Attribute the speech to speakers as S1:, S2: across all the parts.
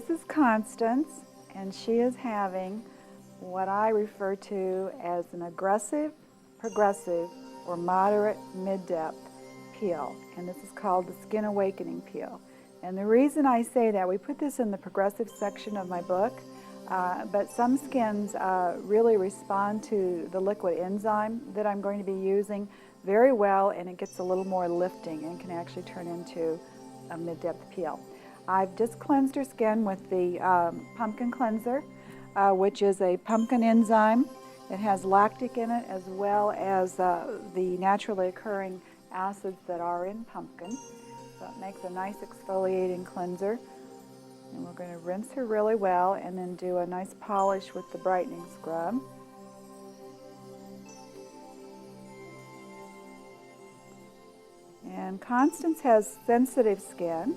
S1: This is Constance, and she is having what I refer to as an aggressive, progressive, or moderate mid-depth peel, and this is called the Skin Awakening Peel. And the reason I say that, we put this in the progressive section of my book, but some skins really respond to the liquid enzyme that I'm going to be using very well, and it gets a little more lifting and can actually turn into a mid-depth peel. I've just cleansed her skin with the pumpkin cleanser, which is a pumpkin enzyme. It has lactic in it as well as the naturally occurring acids that are in pumpkin. So it makes a nice exfoliating cleanser. And we're going to rinse her really well and then do a nice polish with the brightening scrub. And Constance has sensitive skin,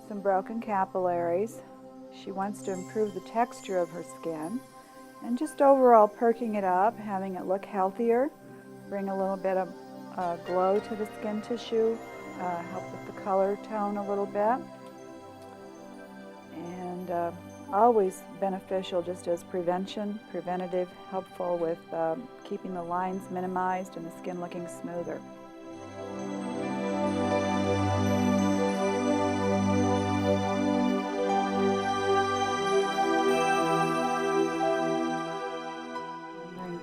S1: some broken capillaries. She wants to improve the texture of her skin and just overall perking it up, having it look healthier, bring a little bit of glow to the skin tissue, help with the color tone a little bit, and always beneficial just as preventative, helpful with keeping the lines minimized and the skin looking smoother.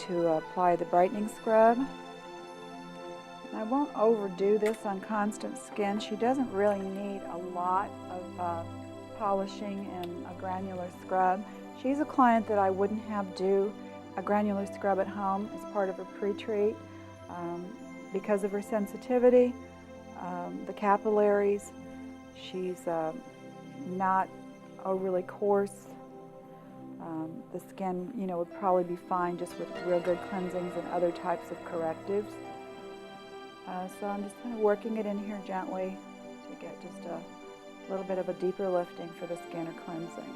S1: To apply the brightening scrub. And I won't overdo this on Constance's skin. She doesn't really need a lot of polishing and a granular scrub. She's a client that I wouldn't have do a granular scrub at home as part of a pre-treat because of her sensitivity, the capillaries. She's not overly coarse. The skin, would probably be fine just with real good cleansings and other types of correctives. So I'm just kind of working it in here gently to get just a little bit of a deeper lifting for the skin or cleansing.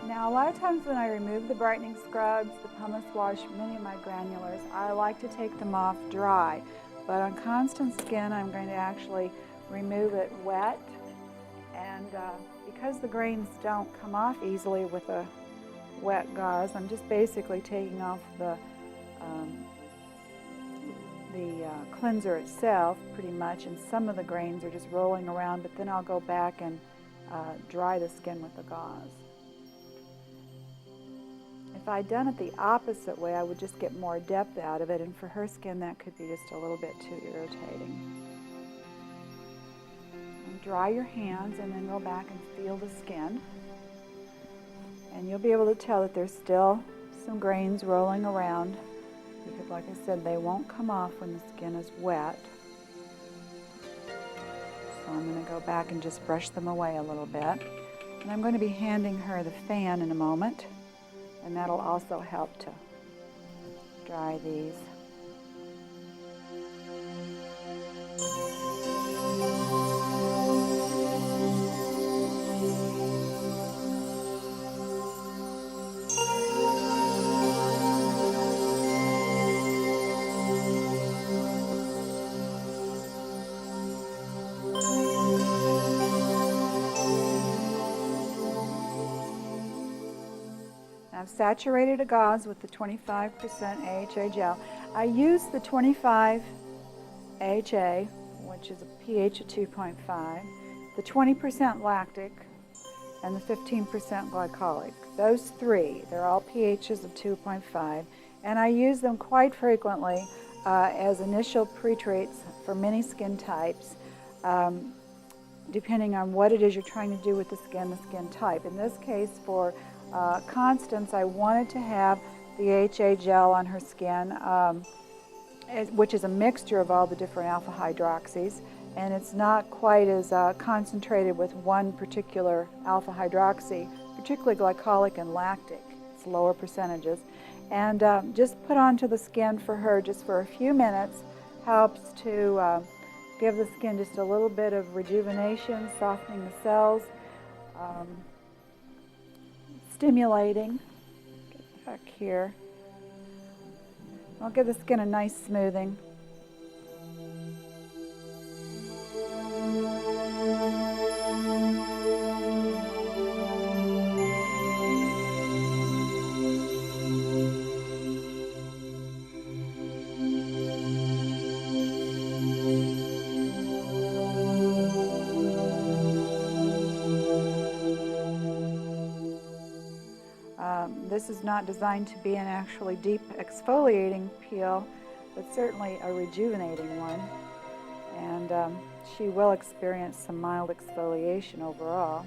S1: Now, a lot of times when I remove the brightening scrubs, the pumice wash, many of my granulars, I like to take them off dry. But on Constance's skin, I'm going to actually remove it wet. And because the grains don't come off easily with a wet gauze, I'm just basically taking off the cleanser itself pretty much, and some of the grains are just rolling around, but then I'll go back and dry the skin with the gauze. If I'd done it the opposite way, I would just get more depth out of it, and for her skin that could be just a little bit too irritating. And dry your hands and then go back and feel the skin. And you'll be able to tell that there's still some grains rolling around because, like I said, they won't come off when the skin is wet. So I'm going to go back and just brush them away a little bit. And I'm going to be handing her the fan in a moment. And that'll also help to dry these. I've saturated a gauze with the 25% AHA gel. I use the 25 AHA, which is a pH of 2.5, the 20% lactic, and the 15% glycolic. Those three, they're all pHs of 2.5, and I use them quite frequently as initial pre-treats for many skin types, depending on what it is you're trying to do with the skin type. In this case, for Constance, I wanted to have the AHA gel on her skin, which is a mixture of all the different alpha hydroxys, and it's not quite as concentrated with one particular alpha hydroxy, particularly glycolic and lactic. It's lower percentages. And just put onto the skin for her just for a few minutes helps to give the skin just a little bit of rejuvenation, softening the cells, um, stimulating. Get back here. I'll give the skin a nice smoothing. This is not designed to be an actually deep exfoliating peel, but certainly a rejuvenating one. And she will experience some mild exfoliation overall.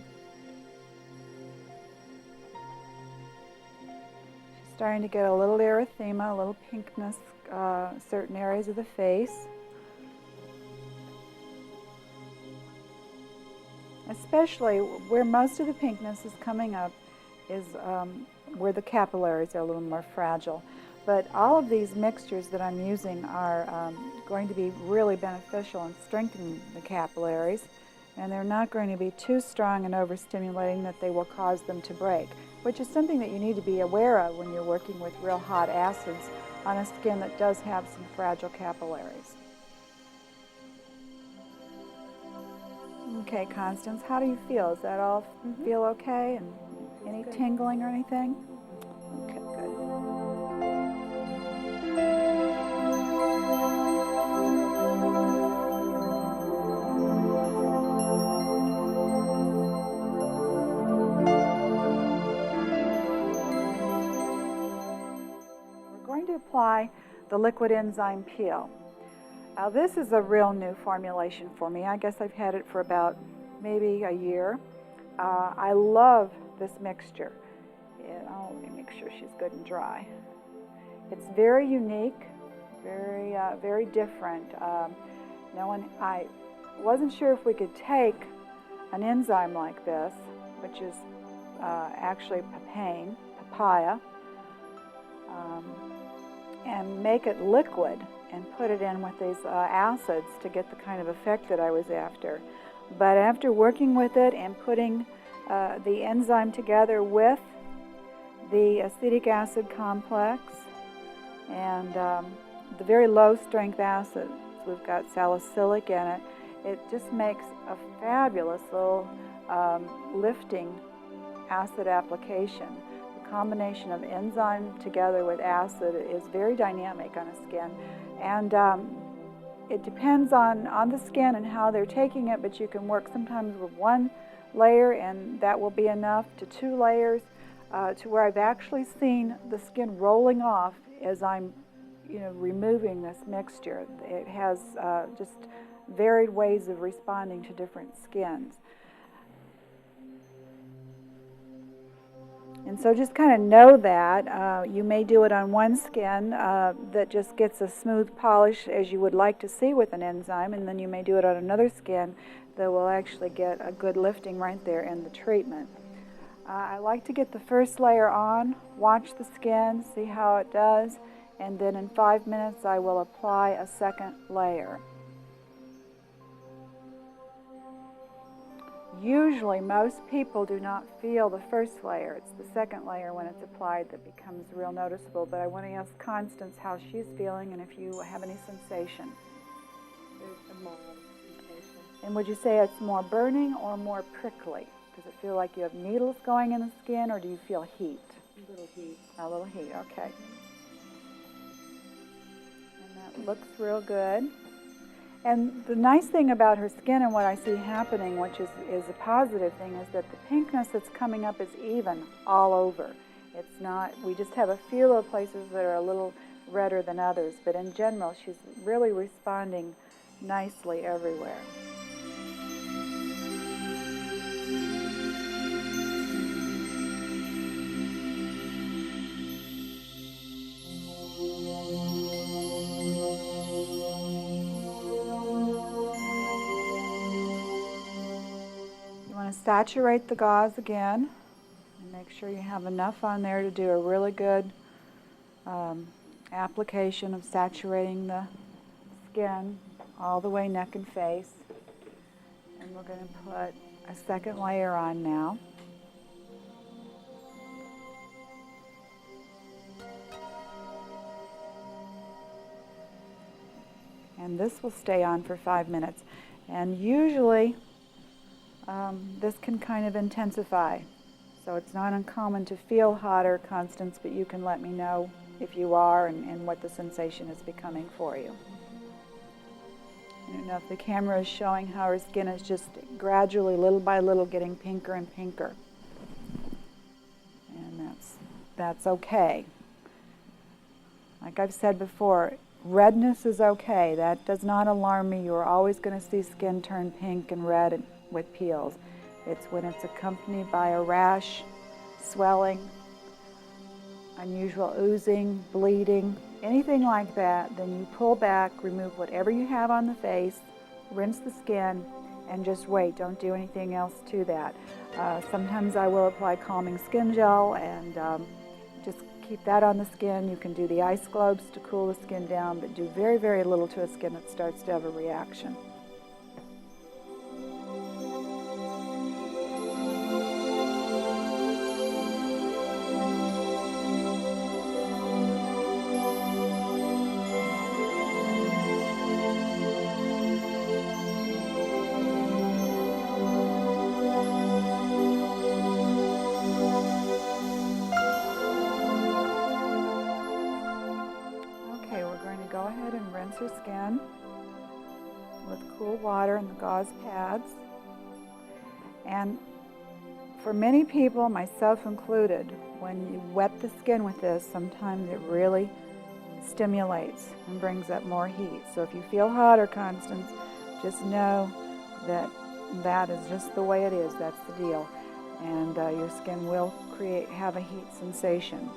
S1: She's starting to get a little erythema, a little pinkness, certain areas of the face. Especially where most of the pinkness is coming up is where the capillaries are a little more fragile. But all of these mixtures that I'm using are going to be really beneficial in strengthening the capillaries, and they're not going to be too strong and overstimulating that they will cause them to break, which is something that you need to be aware of when you're working with real hot acids on a skin that does have some fragile capillaries. Okay, Constance, how do you feel? Does that all feel okay? And any tingling or anything? Okay, good. We're going to apply the liquid enzyme peel. Now, this is a real new formulation for me. I guess I've had it for about maybe a year. I love this mixture. Let me make sure she's good and dry. It's very unique, very different. I wasn't sure if we could take an enzyme like this, which is actually papaya, and make it liquid and put it in with these acids to get the kind of effect that I was after. But after working with it and putting the enzyme together with the acetic acid complex and the very low strength acids, we've got salicylic in it, it just makes a fabulous little lifting acid application. The combination of enzyme together with acid is very dynamic on a skin, and it depends on the skin and how they're taking it, but you can work sometimes with one layer and that will be enough, to 2 layers, to where I've actually seen the skin rolling off as I'm removing this mixture. It has just varied ways of responding to different skins. And so just kind of know that. You may do it on one skin that just gets a smooth polish as you would like to see with an enzyme, and then you may do it on another skin that will actually get a good lifting right there in the treatment. I like to get the first layer on, watch the skin, see how it does, and then in 5 minutes I will apply a second layer. Usually most people do not feel the first layer. It's the second layer when it's applied that becomes real noticeable. But I want to ask Constance how she's feeling and if you have any sensation.
S2: There's a mild sensation.
S1: And would you say it's more burning or more prickly? Does it feel like you have needles going in the skin, or do you feel heat?
S2: A little heat.
S1: A little heat, okay. And that looks real good. And the nice thing about her skin and what I see happening, which is a positive thing, is that the pinkness that's coming up is even all over. It's not, we just have a few little places that are a little redder than others, but in general, she's really responding nicely everywhere. Saturate the gauze again and make sure you have enough on there to do a really good application of saturating the skin all the way neck and face. And we're going to put a second layer on now. And this will stay on for 5 minutes. And usually this can kind of intensify. So it's not uncommon to feel hotter, Constance, but you can let me know if you are and what the sensation is becoming for you. I don't know if the camera is showing how her skin is just gradually, little by little, getting pinker and pinker. And that's okay. Like I've said before, redness is okay. That does not alarm me. You're always going to see skin turn pink and red with peels. It's when it's accompanied by a rash, swelling, unusual oozing, bleeding, anything like that, then you pull back, remove whatever you have on the face, rinse the skin, and just wait. Don't do anything else to that. Sometimes I will apply calming skin gel and just keep that on the skin. You can do the ice globes to cool the skin down, but do very, very little to a skin that starts to have a reaction. Go ahead and rinse her skin with cool water and the gauze pads. And for many people, myself included, when you wet the skin with this, sometimes it really stimulates and brings up more heat. So if you feel hotter, Constance, just know that that is just the way it is. That's the deal. And your skin will have a heat sensation.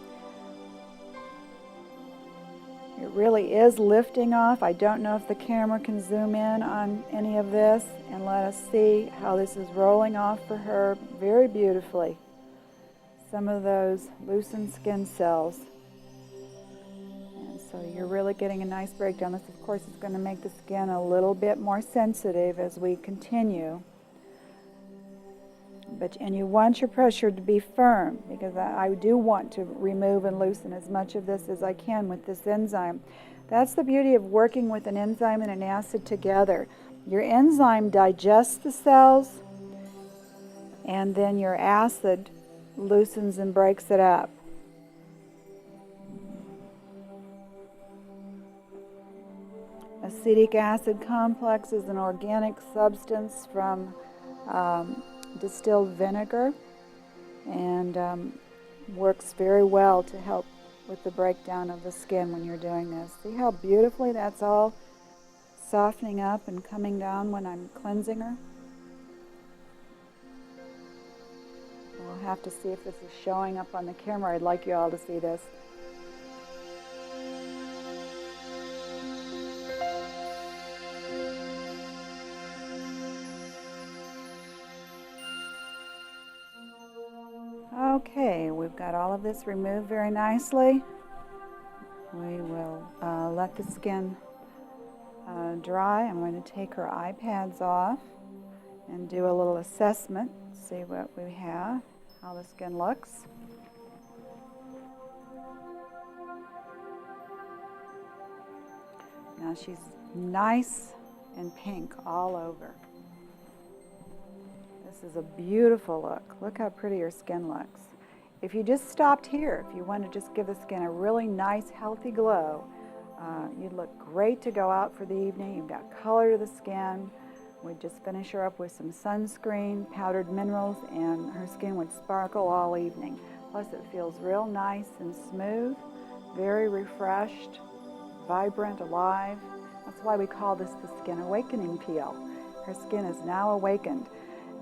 S1: It really is lifting off. I don't know if the camera can zoom in on any of this and let us see how this is rolling off for her very beautifully. Some of those loosened skin cells. And so you're really getting a nice breakdown. This, of course, is going to make the skin a little bit more sensitive as we continue. And you want your pressure to be firm, because I do want to remove and loosen as much of this as I can with this enzyme. That's the beauty of working with an enzyme and an acid together. Your enzyme digests the cells, and then your acid loosens and breaks it up. Acetic acid complex is an organic substance from distilled vinegar, and works very well to help with the breakdown of the skin when you're doing this. See how beautifully that's all softening up and coming down when I'm cleansing her? We'll have to see if this is showing up on the camera. I'd like you all to see this. Okay, we've got all of this removed very nicely. We will let the skin dry. I'm going to take her eye pads off and do a little assessment, see what we have, how the skin looks. Now she's nice and pink all over. This is a beautiful look. Look how pretty her skin looks. If you just stopped here, if you want to just give the skin a really nice, healthy glow, you'd look great to go out for the evening. You've got color to the skin. We'd just finish her up with some sunscreen, powdered minerals, and her skin would sparkle all evening. Plus it feels real nice and smooth, very refreshed, vibrant, alive. That's why we call this the Skin Awakening Peel. Her skin is now awakened.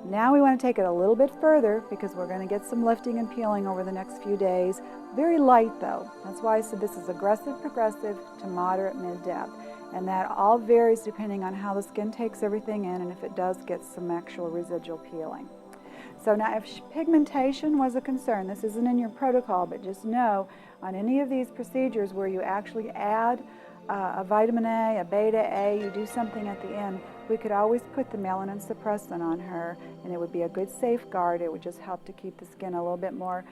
S1: Now we want to take it a little bit further, because we're going to get some lifting and peeling over the next few days. Very light though. That's why I said this is aggressive, progressive to moderate, mid-depth. And that all varies depending on how the skin takes everything in and if it does get some actual residual peeling. So now if pigmentation was a concern, this isn't in your protocol, but just know on any of these procedures where you actually add a vitamin A, a beta A, you do something at the end, we could always put the melanin suppressant on her, and it would be a good safeguard. It would just help to keep the skin a little bit more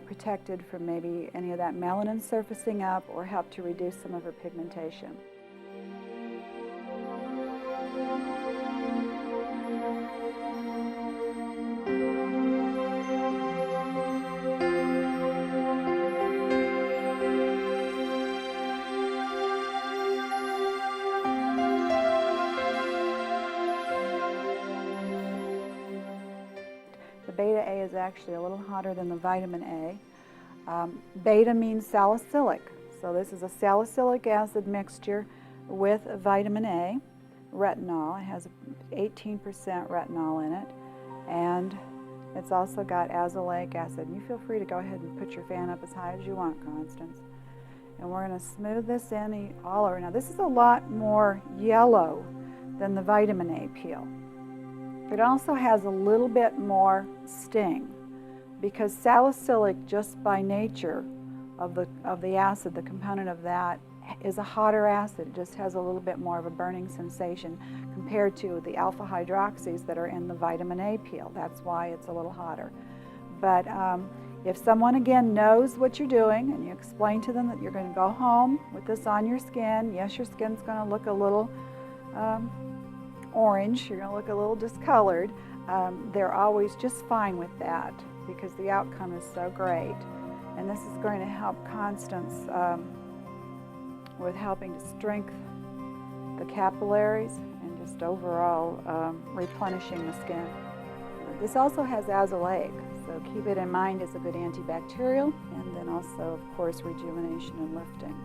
S1: protected from maybe any of that melanin surfacing up, or help to reduce some of her pigmentation. The beta A is actually a little hotter than the vitamin A. Beta means salicylic, so this is a salicylic acid mixture with vitamin A, retinol. It has 18% retinol in it, and it's also got azelaic acid. You feel free to go ahead and put your fan up as high as you want, Constance. And we're going to smooth this in all over. Now this is a lot more yellow than the vitamin A peel. It also has a little bit more sting, because salicylic, just by nature of the acid, the component of that, is a hotter acid. It just has a little bit more of a burning sensation compared to the alpha hydroxys that are in the vitamin A peel. That's why it's a little hotter. But if someone, again, knows what you're doing, and you explain to them that you're going to go home with this on your skin, yes, your skin's going to look a little orange, you're going to look a little discolored, they're always just fine with that, because the outcome is so great. And this is going to help Constance with helping to strengthen the capillaries and just overall replenishing the skin. This also has azelaic, so keep it in mind as a good antibacterial, and then also, of course, rejuvenation and lifting.